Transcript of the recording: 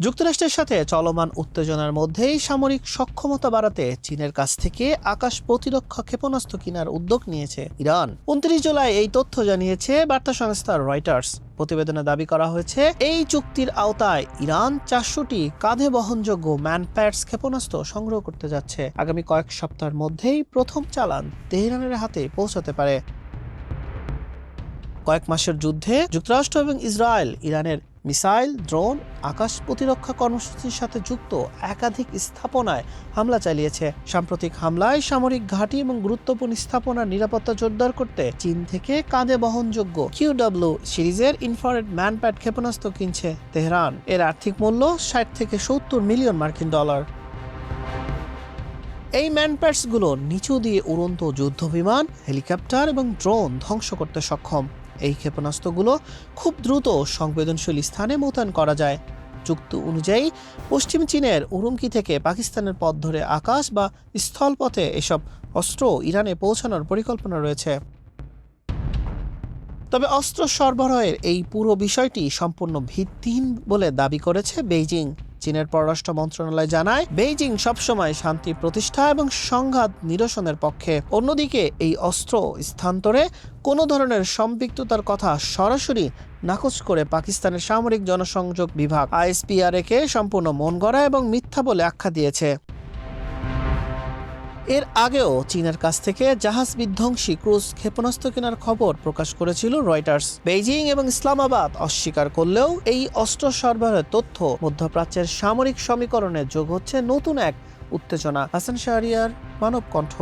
যুক্তরাষ্ট্রের সাথে চলমান উত্তেজনার মধ্যেই সামরিক সক্ষমতা বাড়াতে চীনের কাছ থেকে আকাশ প্রতিরক্ষা ক্ষেপণাস্ত্র কেনার উদ্যোগ নিয়েছে ইরান। 29 জুলাই এই তথ্য জানিয়েছে বার্তা সংস্থা রয়টার্স। প্রতিবেদনে দাবি করা হয়েছে, এই চুক্তির আওতায় ইরান 400টি কাঁধে বহনযোগ্য ম্যানপ্যাডস ক্ষেপণাস্ত্র সংগ্রহ করতে যাচ্ছে। আগামী কয়েক সপ্তাহের মধ্যেই প্রথম চালান তেহরানের হাতে পৌঁছাতে পারে। কয়েক মাসের যুদ্ধে যুক্তরাষ্ট্র এবং ইসরায়েল ইরানের মিসাইল, ড্রোন, আকাশ প্রতিরক্ষা কর্মসূচির সাথে যুক্ত একাধিক স্থাপনায় হামলা চালিয়েছে। সাম্প্রতিক হামলায় সামরিক ঘাঁটি এবং গুরুত্বপূর্ণ স্থাপনার নিরাপত্তা জোরদার করতে চীন থেকে কাঁধে বহনযোগ্য QW সিরিজের ইনফ্রারেড ম্যানপ্যাড ক্ষেপণাস্ত্র কিনছে তেহরান। এর আর্থিক মূল্য 60 থেকে 70 মিলিয়ন মার্কিন ডলার। এই ম্যানপ্যাডসগুলো নিচু দিয়ে উড়ন্ত যুদ্ধবিমান, হেলিকপ্টার এবং ড্রোন ধ্বংস করতে সক্ষম। এই ক্ষেপণাস্ত্রগুলো খুব দ্রুত সংবেদনশীল স্থানে মোতায়েন করা যায়। চুক্তি অনুযায়ী পশ্চিম চীনের উরুমকি থেকে পাকিস্তানের পথ ধরে আকাশ বা স্থলপথে এসব অস্ত্র ইরানে পৌঁছানোর পরিকল্পনা রয়েছে। তবে অস্ত্র সরবরাহের এই পুরো বিষয়টি সম্পূর্ণ ভিত্তিহীন বলে দাবি করেছে বেইজিং। চীনের পররাষ্ট্র মন্ত্রণালয় জানায়, বেইজিং সবসময় শান্তি প্রতিষ্ঠা এবং সংঘাত নিরসনের পক্ষে। অন্যদিকে এই অস্ত্র স্থানান্তরে কোনো ধরনের সম্পৃক্ততার কথা সরাসরি নাকচ করে পাকিস্তানের সামরিক জনসংযোগ বিভাগ ISPRA-কে সম্পূর্ণ মনগড়া এবং মিথ্যা বলে আখ্যা দিয়েছে। এর আগেও চীনের কাছ থেকে জাহাজ বিধ্বংসী ক্রুজ ক্ষেপণাস্ত্র কেনার খবর প্রকাশ করেছিল রয়টার্স। বেইজিং এবং ইসলামাবাদ অস্বীকার করলেও এই অস্ত্র সরবরাহের তথ্য মধ্যপ্রাচ্যের সামরিক সমীকরণে যোগ হচ্ছে নতুন এক উত্তেজনা। হাসান শাহরিয়ার, মানব কণ্ঠ।